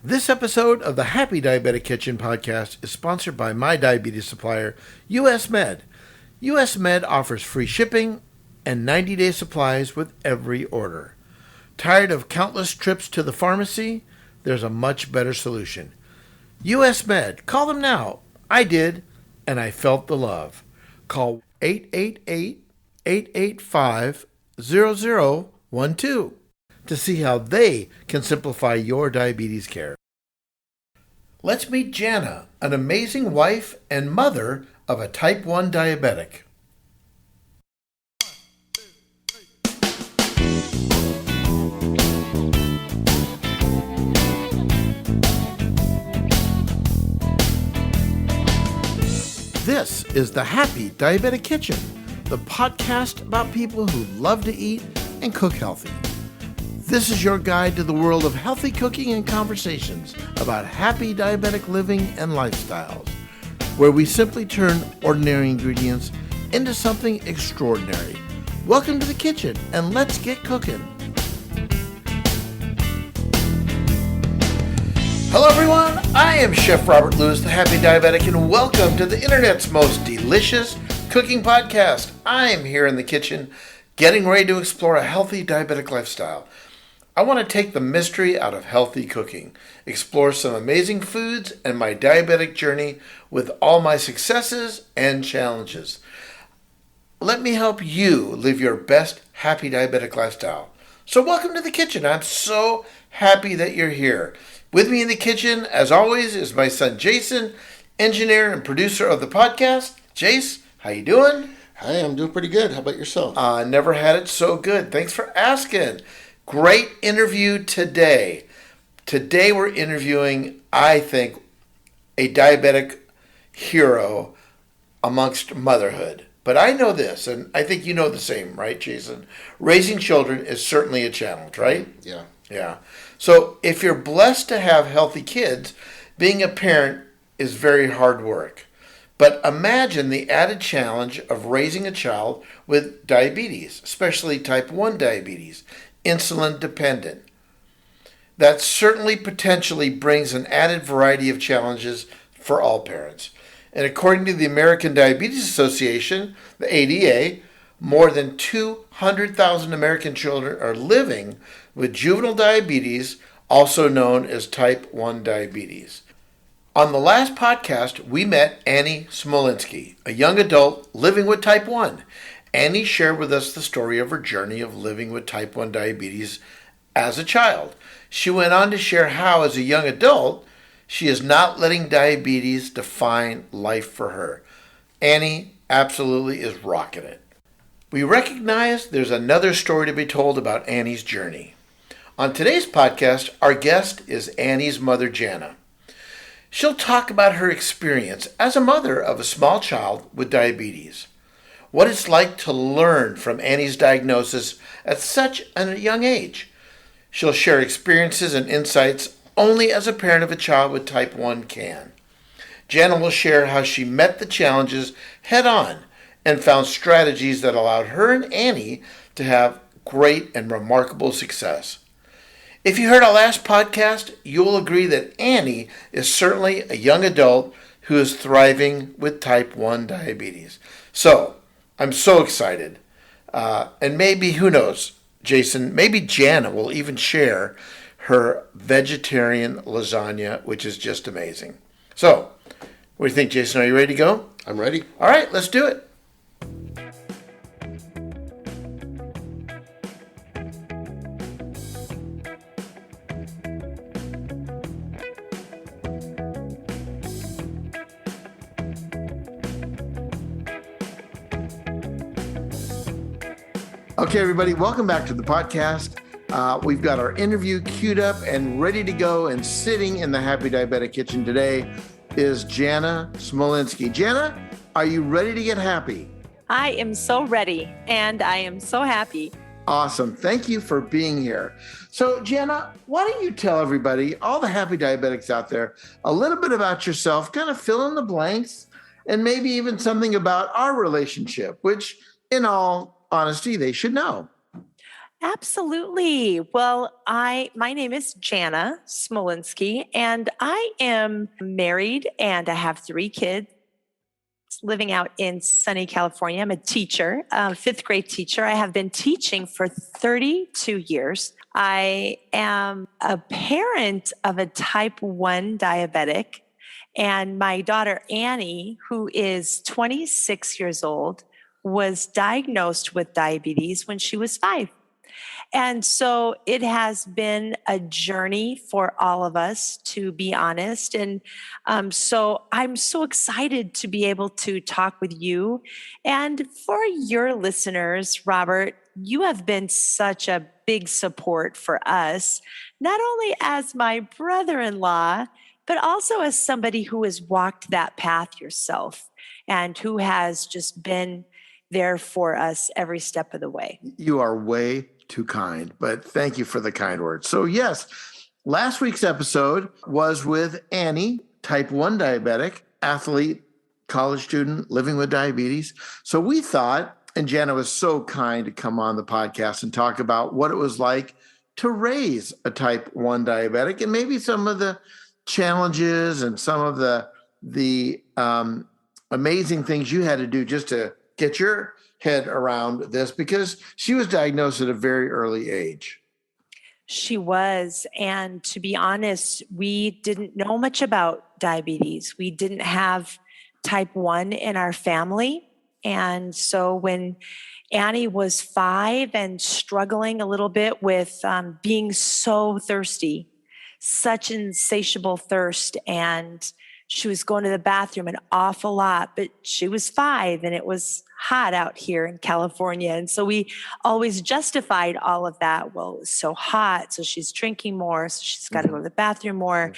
This episode of the Happy Diabetic Kitchen podcast is sponsored by my diabetes supplier, US Med. US Med offers free shipping and 90-day supplies with every order. Tired of countless trips to the pharmacy? There's a much better solution. US Med. Call them now. I did, and I felt the love. Call 888-885-0012 to see how they can simplify your diabetes care. Let's meet Jana, an amazing wife and mother of a type 1 diabetic. This is the Happy Diabetic Kitchen, the podcast about people who love to eat and cook healthy. This is your guide to the world of healthy cooking and conversations about happy diabetic living and lifestyles, where we simply turn ordinary ingredients into something extraordinary. Welcome to the kitchen, and let's get cooking. Hello everyone, I am Chef Robert Lewis, the Happy Diabetic, and welcome to the internet's most delicious cooking podcast. I am here in the kitchen getting ready to explore a healthy diabetic lifestyle. I want to take the mystery out of healthy cooking, explore some amazing foods, and my diabetic journey with all my successes and challenges. Let me help you live your best happy diabetic lifestyle. So welcome to the kitchen. I'm so happy that you're here. With me in the kitchen, as always, is my son Jason, engineer and producer of the podcast. Jace, how you doing? Hi, I'm doing pretty good. How about yourself? Never had it so good. Thanks for asking. Great interview today. Today we're interviewing, I think, a diabetic hero amongst motherhood. But I know this, and I think you know the same, right, Jason? Raising children is certainly a challenge, right? Yeah. Yeah. So if you're blessed to have healthy kids, being a parent is very hard work. But imagine the added challenge of raising a child with diabetes, especially type 1 diabetes, insulin dependent. That certainly potentially brings an added variety of challenges for all parents. And according to the American Diabetes Association, the ADA, more than 200,000 American children are living with juvenile diabetes, also known as type 1 diabetes. On the last podcast, we met Annie Smolenski, a young adult living with type 1. Annie shared with us the story of her journey of living with type 1 diabetes as a child. She went on to share how, as a young adult, she is not letting diabetes define life for her. Annie absolutely is rocking it. We recognize there's another story to be told about Annie's journey. On today's podcast, our guest is Annie's mother, Jana. She'll talk about her experience as a mother of a small child with diabetes, what it's like to learn from Annie's diagnosis at such a young age. She'll share experiences and insights only as a parent of a child with type 1 can. Jana will share how she met the challenges head on and found strategies that allowed her and Annie to have great and remarkable success. If you heard our last podcast, you'll agree that Annie is certainly a young adult who is thriving with type 1 diabetes. So, I'm so excited. And maybe, who knows, Jason, maybe Jana will even share her vegetarian lasagna, which is just amazing. So, what do you think, Jason? Are you ready to go? I'm ready. All right, let's do it. Okay, everybody, welcome back to the podcast. We've got our interview queued up and ready to go, and sitting in the Happy Diabetic Kitchen today is Jana Smolenski. Jana, are you ready to get happy? I am so ready, and I am so happy. Awesome. Thank you for being here. So, Jana, why don't you tell everybody, all the happy diabetics out there, a little bit about yourself, kind of fill in the blanks, and maybe even something about our relationship, which, in all honesty, they should know. Absolutely. Well, my name is Jana Smolenski, and I am married and I have 3 kids living out in sunny California. I'm a teacher, a 5th grade teacher. I have been teaching for 32 years. I am a parent of a type 1 diabetic, and my daughter Annie, who is 26 years old, was diagnosed with diabetes when she was 5. And so it has been a journey for all of us, to be honest. And so I'm so excited to be able to talk with you. And for your listeners, Robert, you have been such a big support for us, not only as my brother in law, but also as somebody who has walked that path yourself and who has just been there for us every step of the way. You are way too kind, but thank you for the kind words. So, yes, last week's episode was with Annie, type 1 diabetic, athlete, college student living with diabetes. So, we thought, and Jana was so kind to come on the podcast and talk about what it was like to raise a type 1 diabetic and maybe some of the challenges and some of the amazing things you had to do just to get your head around this, because she was diagnosed at a very early age. She was. And to be honest, we didn't know much about diabetes. We didn't have type 1 in our family. And so when Annie was 5 and struggling a little bit with being so thirsty, such insatiable thirst, and she was going to the bathroom an awful lot, but she was 5 and it was hot out here in California. And so we always justified all of that. Well, it was so hot, so she's drinking more, so she's got to go to the bathroom more.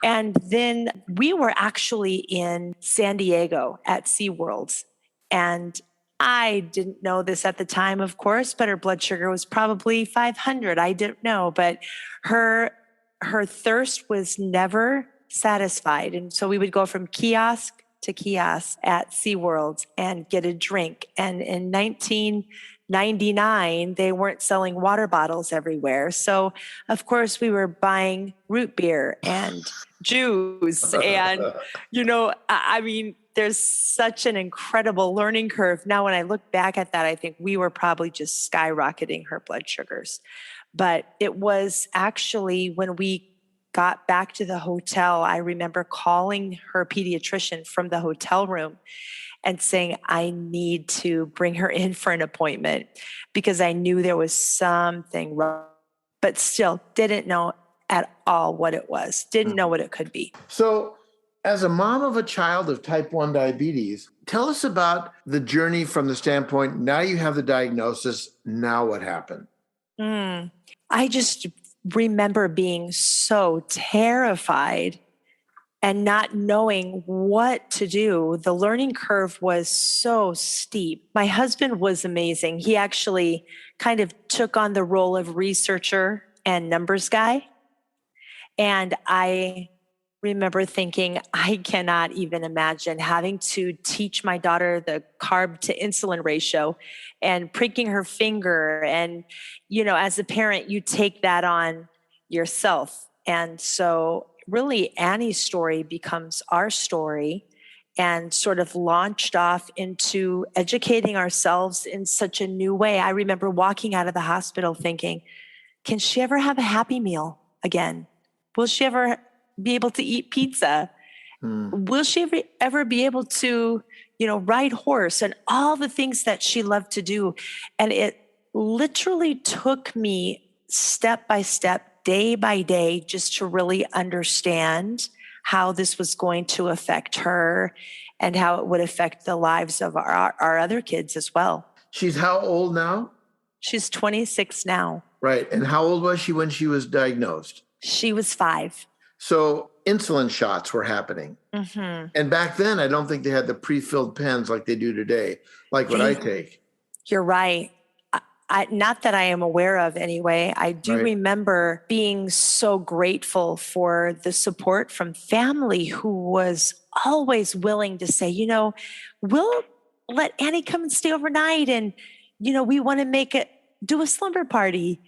And then we were actually in San Diego at SeaWorld. And I didn't know this at the time, of course, but her blood sugar was probably 500. I didn't know, but her thirst was never satisfied. And so we would go from kiosk to kiosk at SeaWorld and get a drink. And in 1999, they weren't selling water bottles everywhere. So, of course, we were buying root beer and juice. And, I mean, there's such an incredible learning curve. Now, when I look back at that, I think we were probably just skyrocketing her blood sugars. But it was actually when we got back to the hotel, I remember calling her pediatrician from the hotel room and saying, I need to bring her in for an appointment because I knew there was something wrong, but still didn't know at all what it was, didn't know what it could be. So, as a mom of a child of type 1 diabetes, tell us about the journey from the standpoint, now you have the diagnosis, now what happened? I just remember being so terrified and not knowing what to do. The learning curve was so steep. My husband was amazing. He actually kind of took on the role of researcher and numbers guy. And I remember thinking, I cannot even imagine having to teach my daughter the carb to insulin ratio and pricking her finger. And, as a parent, you take that on yourself. And so really Annie's story becomes our story and sort of launched off into educating ourselves in such a new way. I remember walking out of the hospital thinking, can she ever have a Happy Meal again? Will she ever be able to eat pizza? Will she ever be able to, ride horse and all the things that she loved to do? And it literally took me step by step, day by day, just to really understand how this was going to affect her and how it would affect the lives of our other kids as well. She's how old now? She's 26 now. Right. And how old was she when she was diagnosed? She was 5. So insulin shots were happening. Mm-hmm. And back then, I don't think they had the pre-filled pens like they do today, like what I take. You're right. Not that I am aware of anyway. I do remember being so grateful for the support from family who was always willing to say, we'll let Annie come and stay overnight. And, we want to make do a slumber party.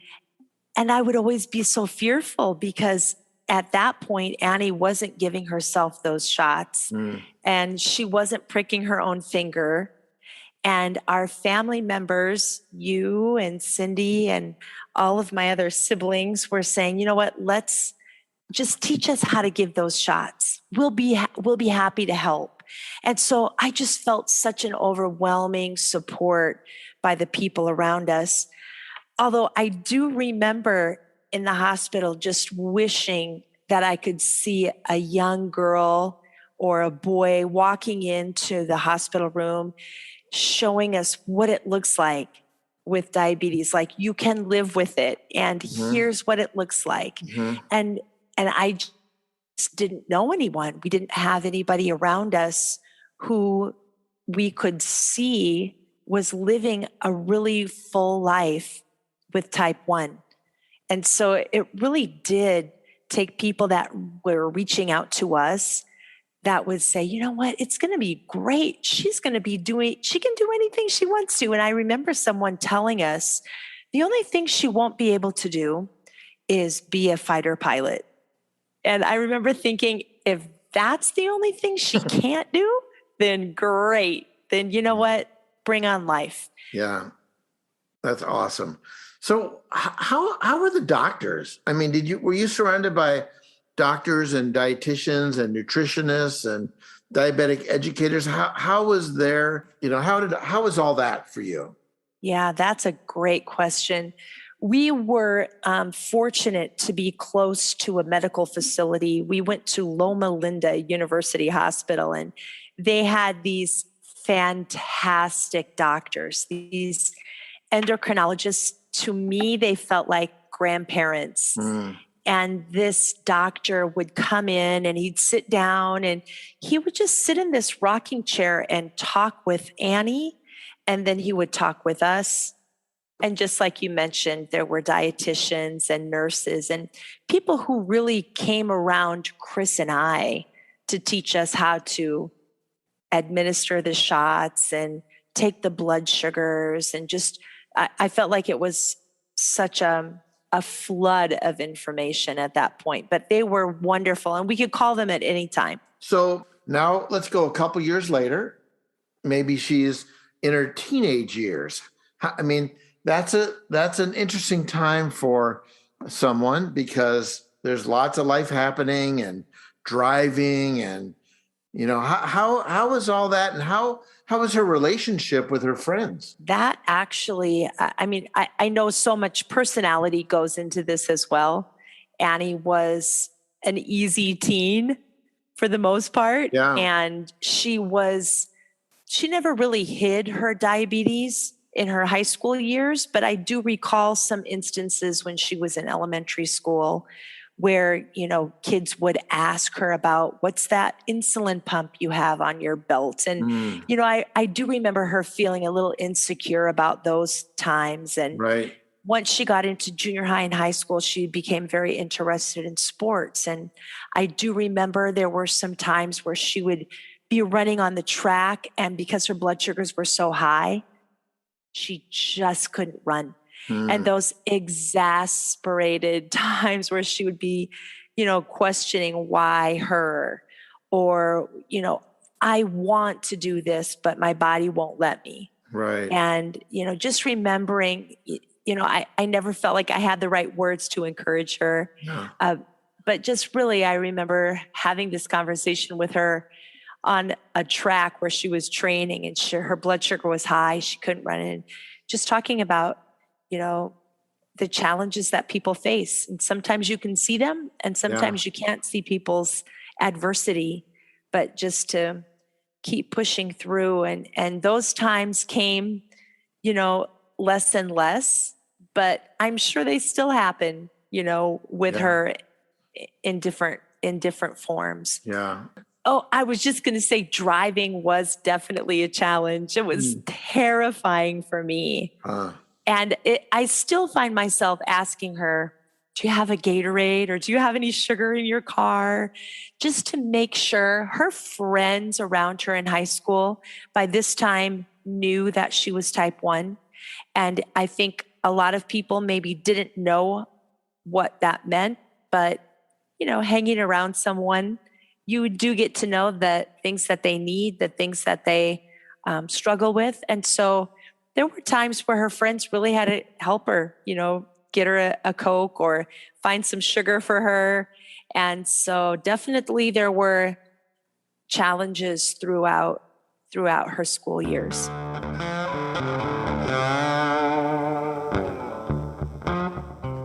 And I would always be so fearful because at that point, Annie wasn't giving herself those shots and she wasn't pricking her own finger. And our family members, you and Cindy and all of my other siblings were saying, you know what, let's just teach us how to give those shots. We'll be happy to help. And so I just felt such an overwhelming support by the people around us. Although I do remember in the hospital just wishing that I could see a young girl or a boy walking into the hospital room showing us what it looks like with diabetes. Like, you can live with it, and here's what it looks like. And I just didn't know anyone. We didn't have anybody around us who we could see was living a really full life with type 1. And so it really did take people that were reaching out to us that would say, you know what, it's going to be great. She can do anything she wants to. And I remember someone telling us the only thing she won't be able to do is be a fighter pilot. And I remember thinking, if that's the only thing she can't do, then great. Then you know what? Bring on life. Yeah, that's awesome. So how were the doctors? I mean, were you surrounded by doctors and dietitians and nutritionists and diabetic educators? How was how was all that for you? Yeah, that's a great question. We were fortunate to be close to a medical facility. We went to Loma Linda University Hospital, and they had these fantastic doctors, these endocrinologists. To me, they felt like grandparents. And this doctor would come in and he'd sit down and he would just sit in this rocking chair and talk with Annie. And then he would talk with us. And just like you mentioned, there were dietitians and nurses and people who really came around Chris and I to teach us how to administer the shots and take the blood sugars. And just, I felt like it was such a flood of information at that point, but they were wonderful and we could call them at any time. So now let's go a couple years later. Maybe she's in her teenage years. I mean, that's an interesting time for someone because there's lots of life happening and driving and, how was all that and how was her relationship with her friends? That actually, I know so much personality goes into this as well. Annie was an easy teen for the most part. Yeah. And she never really hid her diabetes in her high school years, but I do recall some instances when she was in elementary school where, kids would ask her about what's that insulin pump you have on your belt. And, I do remember her feeling a little insecure about those times. And right. Once she got into junior high and high school, she became very interested in sports. And I do remember there were some times where she would be running on the track, and because her blood sugars were so high, she just couldn't run. And those exasperated times where she would be, questioning why her, or, I want to do this, but my body won't let me. Right. And, just remembering, I never felt like I had the right words to encourage her. No. But just really, I remember having this conversation with her on a track where she was training and her blood sugar was high. She couldn't run in. Just talking about, the challenges that people face. And sometimes you can see them and sometimes you can't see people's adversity, but just to keep pushing through. And those times came, less and less, but I'm sure they still happen, with her in different forms. Yeah. Oh, I was just going to say driving was definitely a challenge. It was terrifying for me. And I still find myself asking her, do you have a Gatorade or do you have any sugar in your car? Just to make sure. Her friends around her in high school by this time knew that she was type 1. And I think a lot of people maybe didn't know what that meant, but hanging around someone, you do get to know that things that they need, the things that they struggle with. And so there were times where her friends really had to help her, get her a Coke or find some sugar for her. And so definitely there were challenges throughout her school years.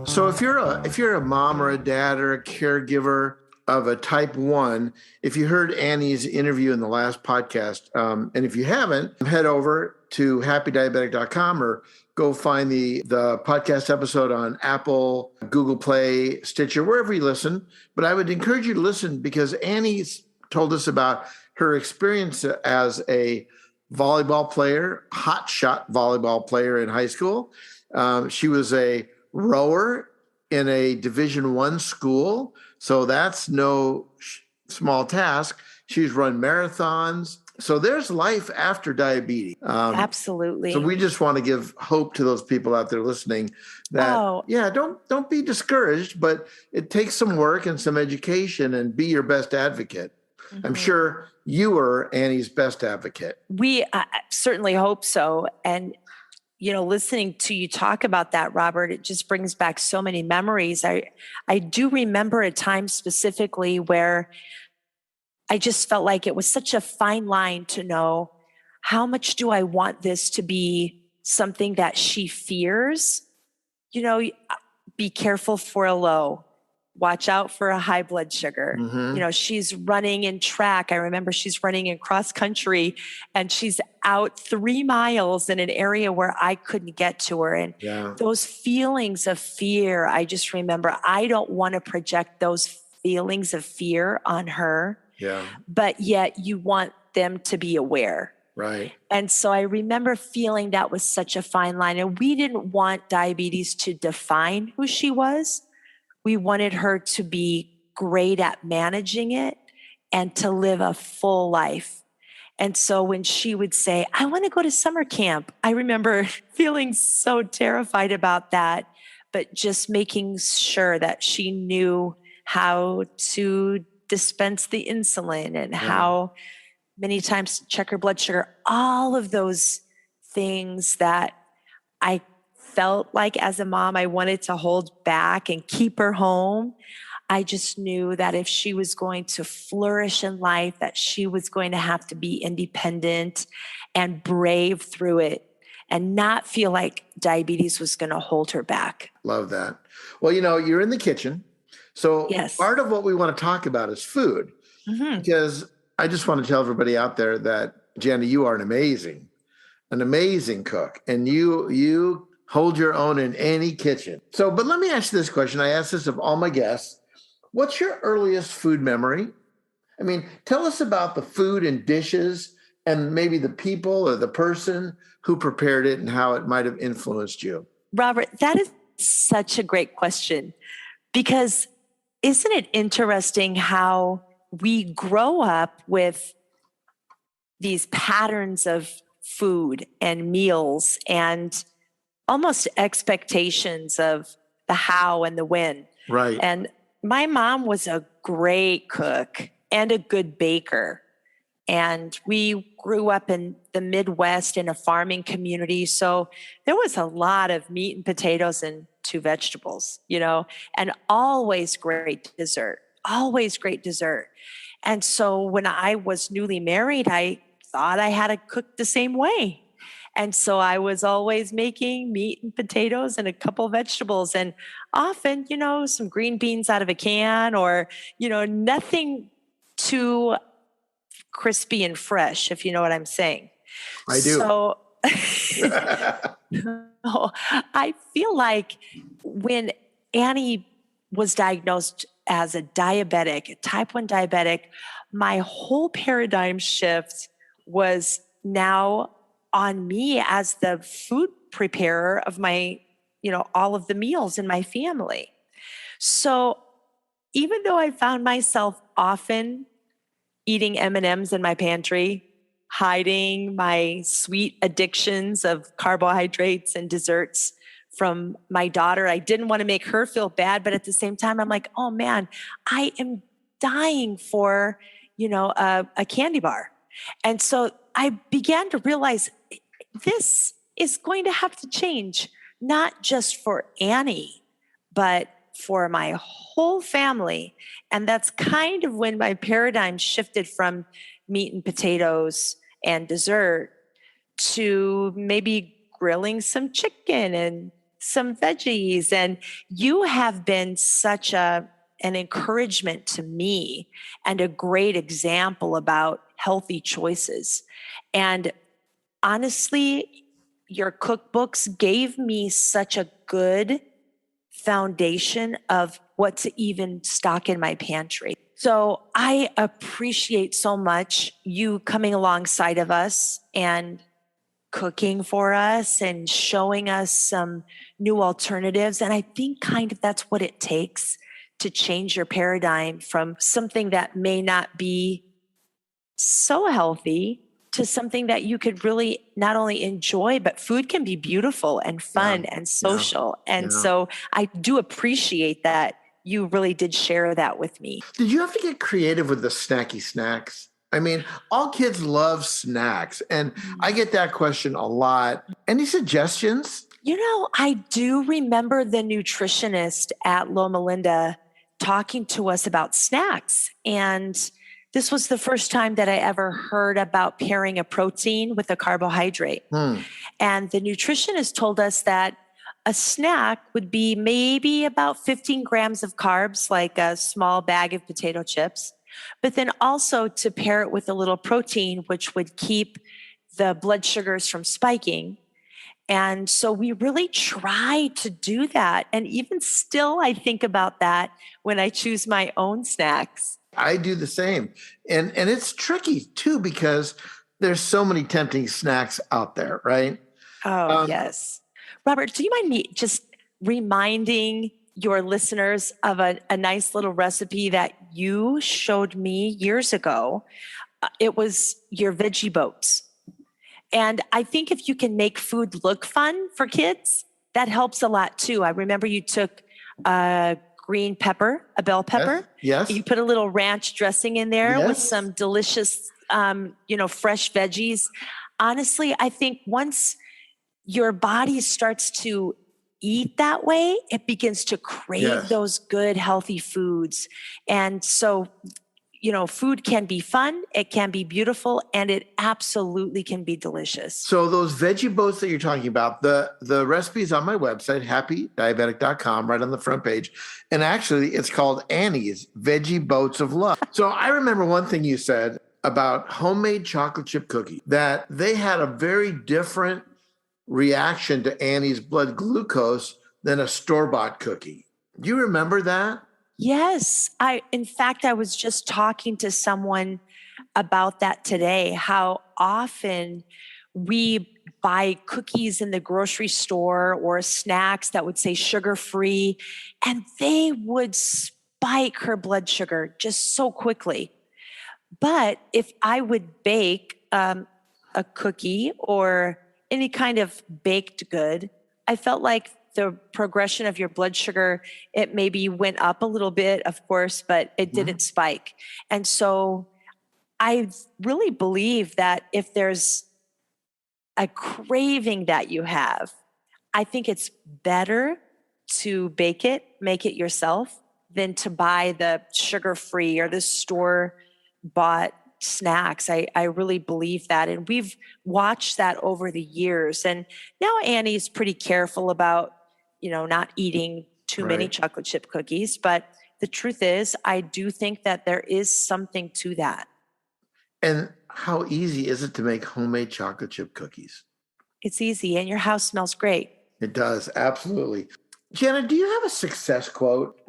So if you're a mom or a dad or a caregiver of a type 1, if you heard Annie's interview in the last podcast, and if you haven't, head over to happydiabetic.com or go find the podcast episode on Apple, Google Play, Stitcher, wherever you listen. But I would encourage you to listen because Annie's told us about her experience as a volleyball player, hot shot volleyball player in high school. She was a rower in a Division I school, so that's no small task. She's run marathons. So there's life after diabetes. Absolutely. So we just want to give hope to those people out there listening that, don't be discouraged, but it takes some work and some education, and be your best advocate. Mm-hmm. I'm sure you were Annie's best advocate. We certainly hope so. And listening to you talk about that, Robert, it just brings back so many memories. I do remember a time specifically where I just felt like it was such a fine line to know, how much do I want this to be something that she fears? Be careful for a low. Watch out for a high blood sugar. Mm-hmm. She's running in track. I remember she's running in cross country and she's out 3 miles in an area where I couldn't get to her. And those feelings of fear, I just remember, I don't want to project those feelings of fear on her. Yeah. But yet you want them to be aware. Right. And so I remember feeling that was such a fine line. And we didn't want diabetes to define who she was. We wanted her to be great at managing it and to live a full life. And so when she would say, I want to go to summer camp, I remember feeling so terrified about that, but just making sure that she knew how to dispense the insulin and how many times to check her blood sugar, all of those things that I felt like as a mom, I wanted to hold back and keep her home. I just knew that if she was going to flourish in life, that she was going to have to be independent and brave through it and not feel like diabetes was going to hold her back. Love that. Well, you're in the kitchen. So part of what we want to talk about is food. Mm-hmm. Because I just want to tell everybody out there that, Jana, you are an amazing cook. And you hold your own in any kitchen. So, but let me ask you this question. I ask this of all my guests. What's your earliest food memory? I mean, tell us about the food and dishes and maybe the people or the person who prepared it and how it might have influenced you. Robert, that is such a great question, because isn't it interesting how we grow up with these patterns of food and meals and almost expectations of the how and the when. Right. And my mom was a great cook and a good baker. And we grew up in the Midwest in a farming community. So there was a lot of meat and potatoes and 2 vegetables, and always great dessert. And so when I was newly married, I thought I had to cook the same way. And so I was always making meat and potatoes and a couple vegetables, and often, some green beans out of a can, or, nothing too crispy and fresh, if you know what I'm saying. I do. So I feel like when Annie was diagnosed as a diabetic, a type 1 diabetic, my whole paradigm shift was now on me as the food preparer of my, all of the meals in my family. So even though I found myself often eating M&Ms in my pantry, hiding my sweet addictions of carbohydrates and desserts from my daughter. I didn't want to make her feel bad, but at the same time, I'm like, oh man, I am dying for, a candy bar. And so I began to realize this is going to have to change, not just for Annie, but for my whole family. And that's kind of when my paradigm shifted from meat and potatoes and dessert to maybe grilling some chicken and some veggies. And you have been such an encouragement to me and a great example about healthy choices. And honestly, your cookbooks gave me such a good foundation of what to even stock in my pantry. So I appreciate so much you coming alongside of us and cooking for us and showing us some new alternatives. And I think kind of that's what it takes to change your paradigm from something that may not be so healthy to something that you could really not only enjoy, but food can be beautiful and fun and social. And so I do appreciate that you really did share that with me. Did you have to get creative with the snacky snacks? I mean, all kids love snacks, and I get that question a lot. Any suggestions? I do remember the nutritionist at Loma Linda talking to us about snacks. And this was the first time that I ever heard about pairing a protein with a carbohydrate. And the nutritionist told us that a snack would be maybe about 15 grams of carbs, like a small bag of potato chips, but then also to pair it with a little protein, which would keep the blood sugars from spiking. And so we really try to do that. And even still, I think about that when I choose my own snacks. I do the same. And it's tricky too, because there's so many tempting snacks out there, right? Oh, yes. Robert, do you mind me just reminding your listeners of a nice little recipe that you showed me years ago? It was your veggie boats. And I think if you can make food look fun for kids, that helps a lot too. I remember you took a green pepper, a bell pepper. Yes. You put a little ranch dressing in there with some delicious, fresh veggies. Honestly, I think once your body starts to eat that way, it begins to crave those good, healthy foods. And so, food can be fun, it can be beautiful, and it absolutely can be delicious. So those veggie boats that you're talking about, the recipe is on my website, happydiabetic.com, right on the front page. And actually, it's called Annie's Veggie Boats of Love. So I remember one thing you said about homemade chocolate chip cookies, that they had a very different reaction to Annie's blood glucose than a store-bought cookie. Do you remember that? Yes. In fact, I was just talking to someone about that today, how often we buy cookies in the grocery store or snacks that would say sugar-free, and they would spike her blood sugar just so quickly. But if I would bake a cookie or any kind of baked good, I felt like the progression of your blood sugar, it maybe went up a little bit, of course, but it didn't spike. And so I really believe that if there's a craving that you have, I think it's better to bake it, make it yourself, than to buy the sugar-free or the store-bought snacks. I really believe that. And we've watched that over the years. And now Annie's pretty careful about, not eating too many chocolate chip cookies. But the truth is, I do think that there is something to that. And how easy is it to make homemade chocolate chip cookies? It's easy, and your house smells great. It does, absolutely. Jana, do you have a success quote?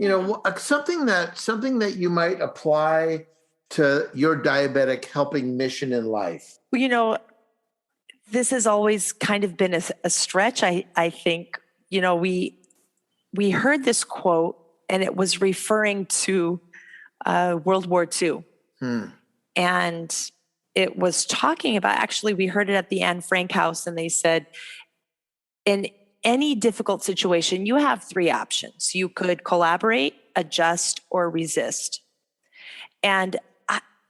Something that you might apply to your diabetic helping mission in life? Well, this has always kind of been a stretch. I think, we heard this quote, and it was referring to World War II. And it was talking about, actually, we heard it at the Anne Frank house, and they said, in any difficult situation, you have three options. You could collaborate, adjust, or resist. And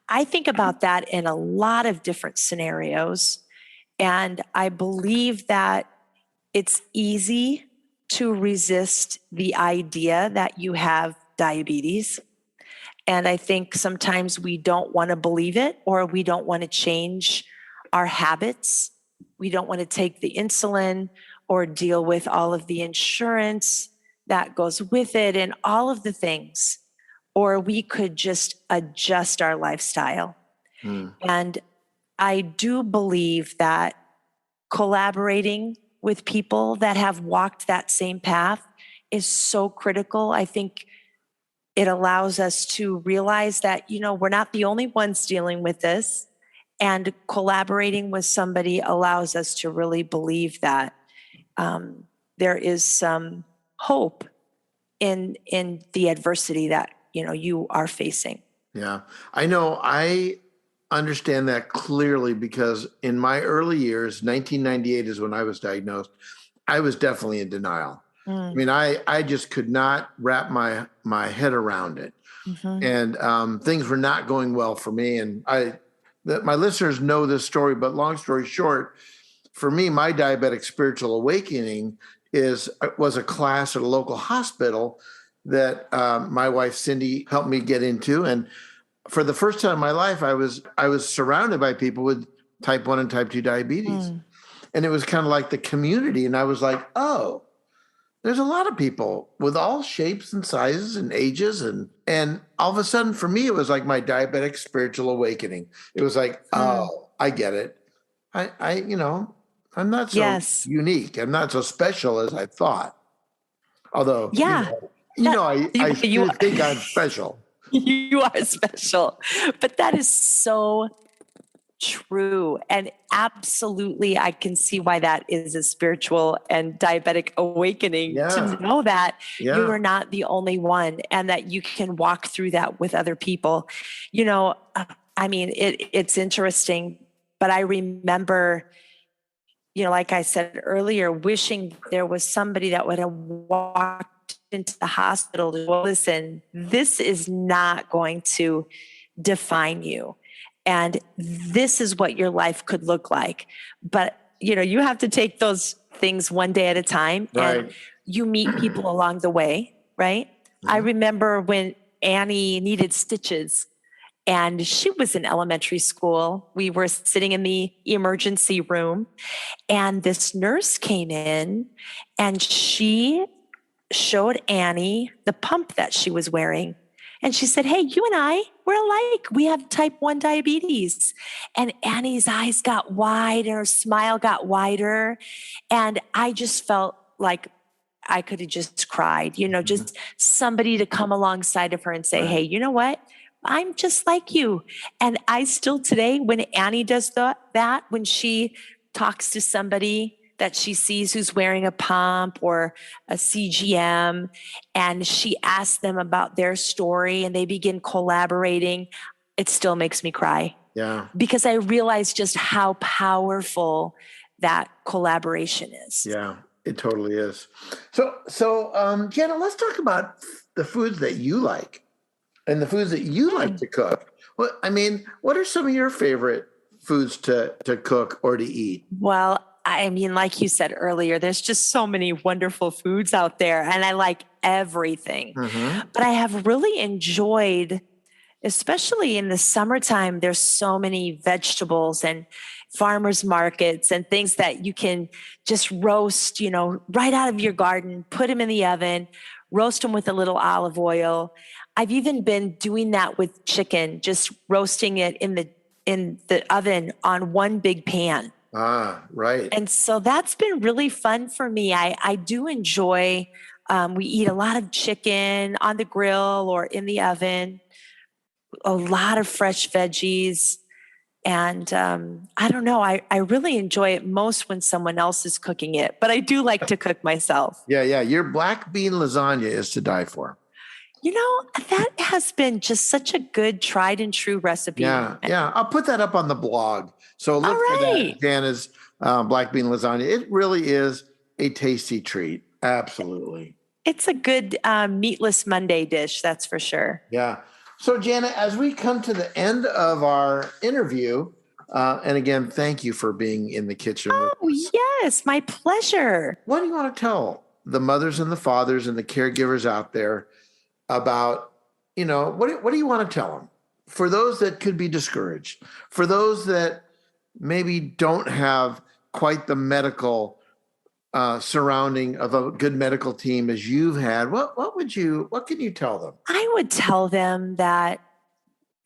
I think about that in a lot of different scenarios. And I believe that it's easy to resist the idea that you have diabetes. And I think sometimes we don't want to believe it, or we don't want to change our habits. We don't want to take the insulin or deal with all of the insurance that goes with it and all of the things. Or we could just adjust our lifestyle. And I do believe that collaborating with people that have walked that same path is so critical. I think it allows us to realize that, we're not the only ones dealing with this. And collaborating with somebody allows us to really believe that there is some hope in the adversity that, you are facing. Yeah. I know I understand that clearly because in my early years, 1998 is when I was diagnosed, I was definitely in denial. I mean, I just could not wrap my head around it. And things were not going well for me. And my listeners know this story, but long story short, for me, my diabetic spiritual awakening was a class at a local hospital that my wife Cindy helped me get into. And for the first time in my life, I was surrounded by people with type 1 and type 2 diabetes. And it was kind of like the community. And I was like, oh, there's a lot of people with all shapes and sizes and ages. And all of a sudden, for me, it was like my diabetic spiritual awakening. It was like, oh, I get it. I'm not so unique. I'm not so special as I thought. Although, I still think I'm special. You are special. But that is so true. And absolutely, I can see why that is a spiritual and diabetic awakening to know that you are not the only one and that you can walk through that with other people. It's interesting, but I remember, like I said earlier, wishing there was somebody that would have walked into the hospital to listen, this is not going to define you. And this is what your life could look like. But, you have to take those things one day at a time. Right. And you meet people along the way, right? I remember when Annie needed stitches and she was in elementary school. We were sitting in the emergency room and this nurse came in and she showed Annie the pump that she was wearing. And she said, hey, you and we're alike. We have type 1 diabetes. And Annie's eyes got wide and her smile got wider. And I just felt like I could have just cried, just somebody to come alongside of her and say, hey, you know what? I'm just like you. And I still today, when Annie does that, when she talks to somebody that she sees who's wearing a pump or a CGM, and she asks them about their story and they begin collaborating, it still makes me cry. Yeah. Because I realize just how powerful that collaboration is. Yeah, it totally is. So, Jana, let's talk about the foods that you like and the foods that you like to cook. What are some of your favorite foods to cook or to eat? Well, like you said earlier, there's just so many wonderful foods out there and I like everything. But I have really enjoyed, especially in the summertime, there's so many vegetables and farmers markets and things that you can just roast, right out of your garden, put them in the oven, roast them with a little olive oil. I've even been doing that with chicken, just roasting it in the oven on one big pan. Ah, right. And so that's been really fun for me. I do enjoy, we eat a lot of chicken on the grill or in the oven, a lot of fresh veggies. And I don't know, I really enjoy it most when someone else is cooking it, but I do like to cook myself. Yeah. Your black bean lasagna is to die for. That has been just such a good tried and true recipe. Yeah. I'll put that up on the blog. So look for that, Jana's black bean lasagna. It really is a tasty treat. Absolutely. It's a good meatless Monday dish, that's for sure. Yeah. So, Jana, as we come to the end of our interview, and again, thank you for being in the kitchen with Oh, us. yes, my pleasure. What do you want to tell the mothers and the fathers and the caregivers out there about, what do you want to tell them for those that could be discouraged, for those that maybe don't have quite the medical surrounding of a good medical team as you've had? What can you tell them? I would tell them that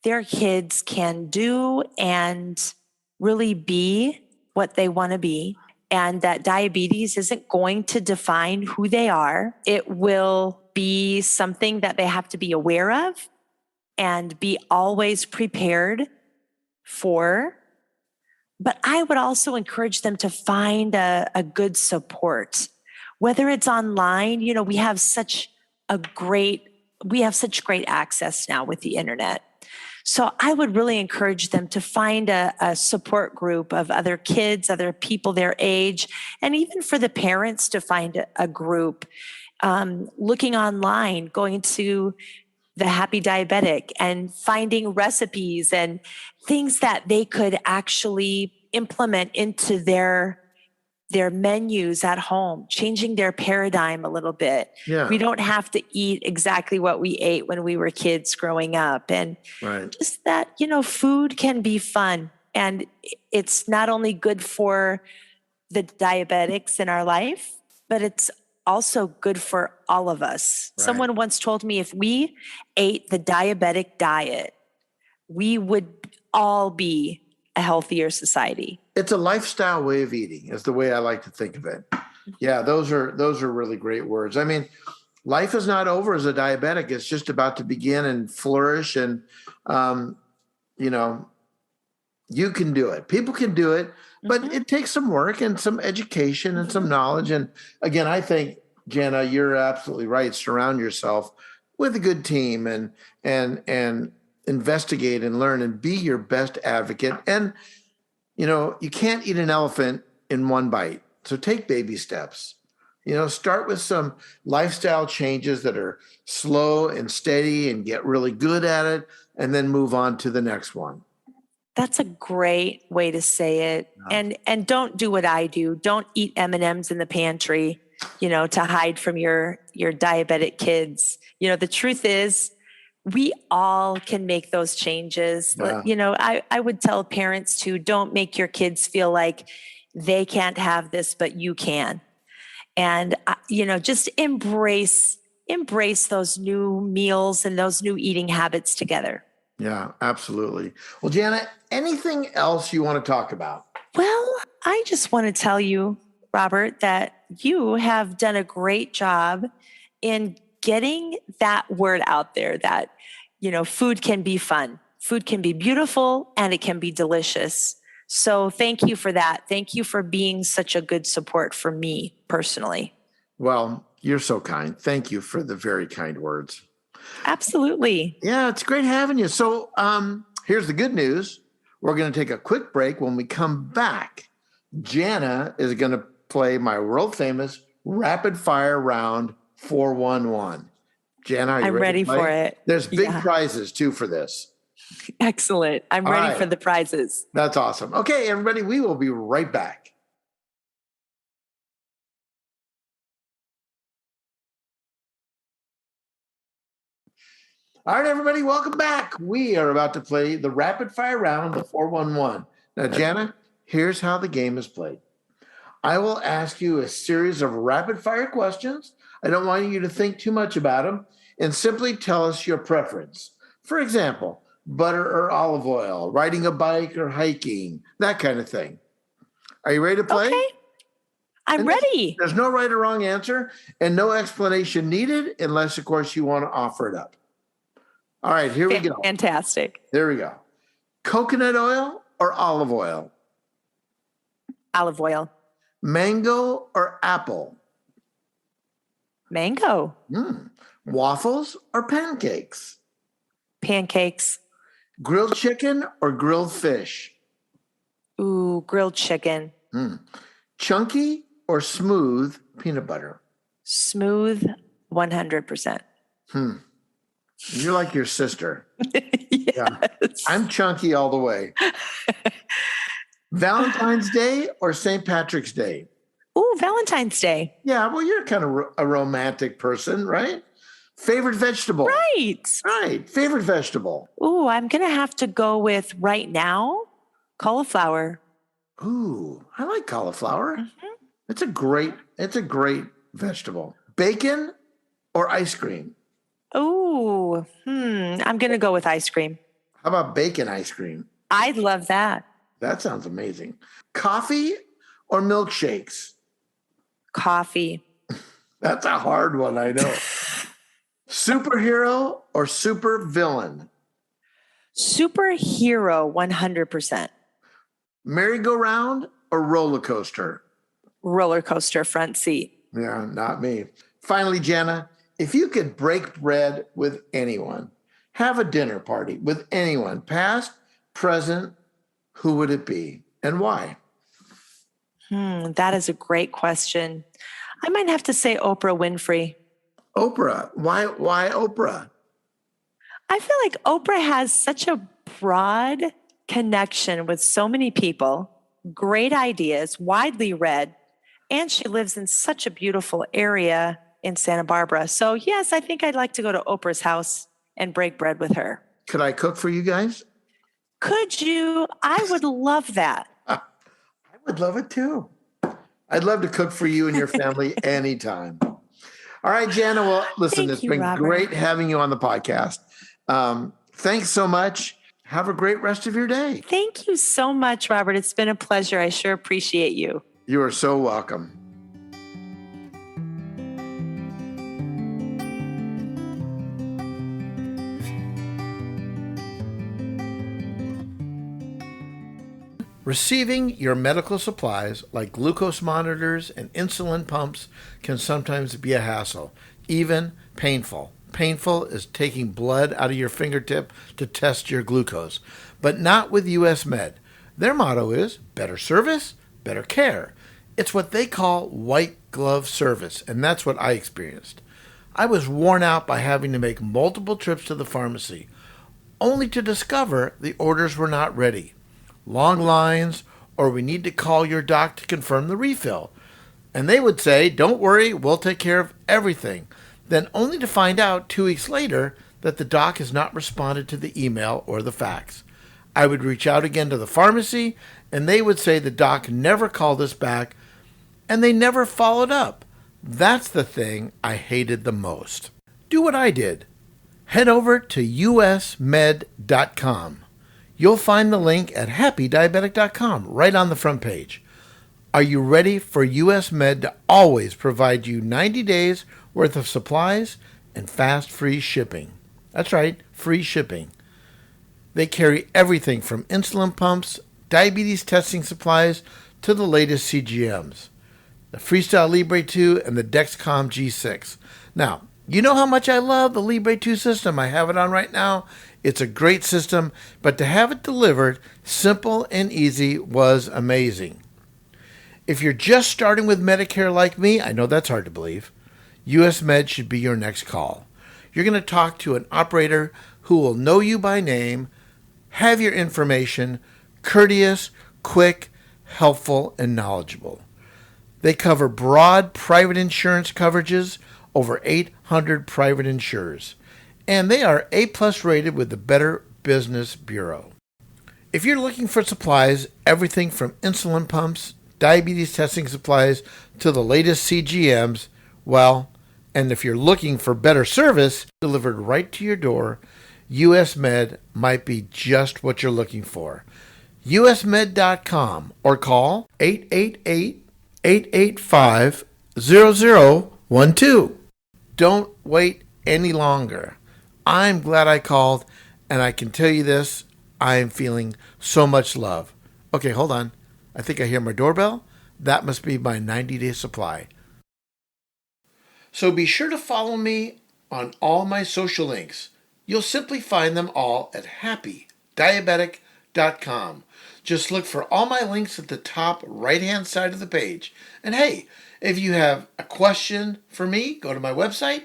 their kids can do and really be what they want to be, and that diabetes isn't going to define who they are. It will be something that they have to be aware of and be always prepared for. But I would also encourage them to find a good support, whether it's online. We have such great access now with the internet. So I would really encourage them to find a support group of other kids, other people their age, and even for the parents to find a group, looking online, going to the Happy Diabetic and finding recipes and things that they could actually implement into their menus at home, changing their paradigm a little bit. Yeah. We don't have to eat exactly what we ate when we were kids growing up. And Right. just that, food can be fun. And it's not only good for the diabetics in our life, but it's also good for all of us. Right. Someone once told me if we ate the diabetic diet, we would all be a healthier society. It's a lifestyle way of eating, is the way I like to think of it. Yeah, those are really great words. I mean, life is not over as a diabetic. It's just about to begin and flourish. And, you can do it. People can do it, but it takes some work and some education and some knowledge. And again, I think, Jana, you're absolutely right. Surround yourself with a good team and investigate and learn and be your best advocate. And, you can't eat an elephant in one bite. So take baby steps. Start with some lifestyle changes that are slow and steady and get really good at it, and then move on to the next one. That's a great way to say it. And don't do what I do. Don't eat M&Ms in the pantry, to hide from your diabetic kids. The truth is we all can make those changes. Yeah. I would tell parents to don't make your kids feel like they can't have this, but you can. And, just embrace those new meals and those new eating habits together. Yeah, absolutely. Well, Jana, anything else you want to talk about? Well, I just want to tell you, Robert, that you have done a great job in getting that word out there that, food can be fun, food can be beautiful, and it can be delicious. So thank you for that. Thank you for being such a good support for me personally. Well, you're so kind. Thank you for the very kind words. Absolutely. Yeah, it's great having you. So here's the good news. We're going to take a quick break. When we come back, Jana is going to play my world famous rapid fire round 411. Jana, are you I'm ready for it. There's big prizes too for this. Excellent. I'm ready for the prizes. That's awesome. Okay, everybody, we will be right back. All right, everybody, welcome back. We are about to play the rapid fire round, the 411. Now, Jana, here's how the game is played. I will ask you a series of rapid fire questions. I don't want you to think too much about them, and simply tell us your preference. For example, butter or olive oil, riding a bike or hiking, that kind of thing. Are you ready to play? Okay. I'm ready. There's no right or wrong answer and no explanation needed unless, of course, you want to offer it up. All right, here we go. Fantastic. There we go. Coconut oil or olive oil? Olive oil. Mango or apple? Mango. Waffles or pancakes? Pancakes. Grilled chicken or grilled fish? Ooh, grilled chicken. Chunky or smooth peanut butter? Smooth 100%. You're like your sister. Yeah. Yes. I'm chunky all the way. Valentine's Day or St. Patrick's Day? Ooh, Valentine's Day. Yeah, well, you're kind of a romantic person, right? Favorite vegetable? Right. Right. Favorite vegetable? Ooh, I'm going to have to go with right now, cauliflower. Ooh, I like cauliflower. It's a great vegetable. Bacon or ice cream? Ooh, I'm going to go with ice cream. How about bacon ice cream? I love that. That sounds amazing. Coffee or milkshakes? Coffee. That's a hard one, I know. Superhero or super villain? Superhero 100%. Merry-go-round or roller coaster? Roller coaster front seat. Yeah, not me. Finally, Jana, if you could break bread with anyone, have a dinner party with anyone, past, present, who would it be and why? That is a great question. I might have to say Oprah Winfrey. Oprah. Why Oprah? I feel like Oprah has such a broad connection with so many people, great ideas, widely read, and she lives in such a beautiful area in Santa Barbara. So, yes, I think I'd like to go to Oprah's house and break bread with her. Could I cook for you guys? Could you? I would love that. I would love it too. I'd love to cook for you and your family anytime. All right, Jana. Well, listen, Thank it's you, been Robert. great having you on the podcast. Thanks so much. Have a great rest of your day. Thank you so much, Robert. It's been a pleasure. I sure appreciate you. You are so welcome. Receiving your medical supplies like glucose monitors and insulin pumps can sometimes be a hassle, even painful. Painful is taking blood out of your fingertip to test your glucose, but not with US Med. Their motto is better service, better care. It's what they call white glove service, and that's what I experienced. I was worn out by having to make multiple trips to the pharmacy, only to discover the orders were not ready. Long lines, or we need to call your doc to confirm the refill. And they would say, don't worry, we'll take care of everything. Then only to find out 2 weeks later that the doc has not responded to the email or the fax. I would reach out again to the pharmacy, and they would say the doc never called us back, and they never followed up. That's the thing I hated the most. Do what I did. Head over to usmed.com. You'll find the link at happydiabetic.com right on the front page. Are you ready for US Med to always provide you 90 days worth of supplies and fast free shipping? That's right, free shipping. They carry everything from insulin pumps, diabetes testing supplies, to the latest CGMs. The Freestyle Libre 2 and the Dexcom G6. Now, you know how much I love the Libre 2 system. I have it on right now. It's a great system, but to have it delivered simple and easy was amazing. If you're just starting with Medicare like me, I know that's hard to believe, US Med should be your next call. You're going to talk to an operator who will know you by name, have your information, courteous, quick, helpful, and knowledgeable. They cover broad private insurance coverages, over 800 private insurers, and they are A+ rated with the Better Business Bureau. If you're looking for supplies, everything from insulin pumps, diabetes testing supplies, to the latest CGMs, well, and if you're looking for better service delivered right to your door, US Med might be just what you're looking for. usmed.com or call 888-885-0012. Don't wait any longer. I'm glad I called, and I can tell you this, I am feeling so much love. Okay, hold on. I think I hear my doorbell. That must be my 90-day supply. So be sure to follow me on all my social links. You'll simply find them all at happydiabetic.com. kitchenmaster.com. Just look for all my links at the top right-hand side of the page. And hey, if you have a question for me, go to my website,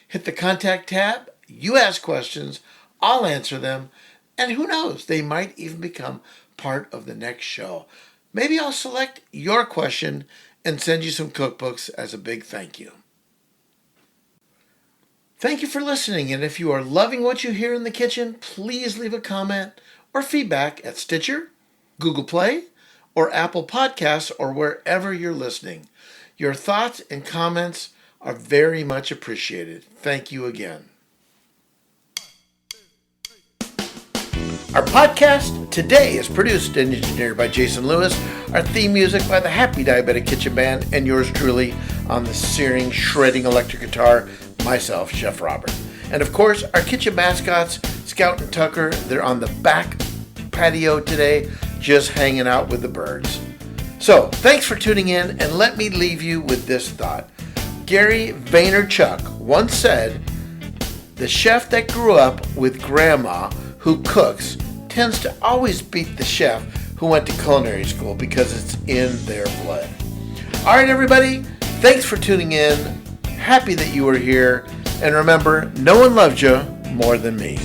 hit the contact tab, you ask questions, I'll answer them, and who knows, they might even become part of the next show. Maybe I'll select your question and send you some cookbooks as a big thank you. Thank you for listening, and if you are loving what you hear in the kitchen, please leave a comment or feedback at Stitcher, Google Play, or Apple Podcasts, or wherever you're listening. Your thoughts and comments are very much appreciated. Thank you again. Our podcast today is produced and engineered by Jason Lewis. Our theme music by the Happy Diabetic Kitchen Band, and yours truly on the searing, shredding electric guitar, myself, Chef Robert. And of course, our kitchen mascots, Scout and Tucker, they're on the back patio today, just hanging out with the birds. So, thanks for tuning in, and let me leave you with this thought. Gary Vaynerchuk once said, "The chef that grew up with grandma who cooks tends to always beat the chef who went to culinary school because it's in their blood." All right, everybody, thanks for tuning in. Happy that you were here. And remember, no one loves you more than me.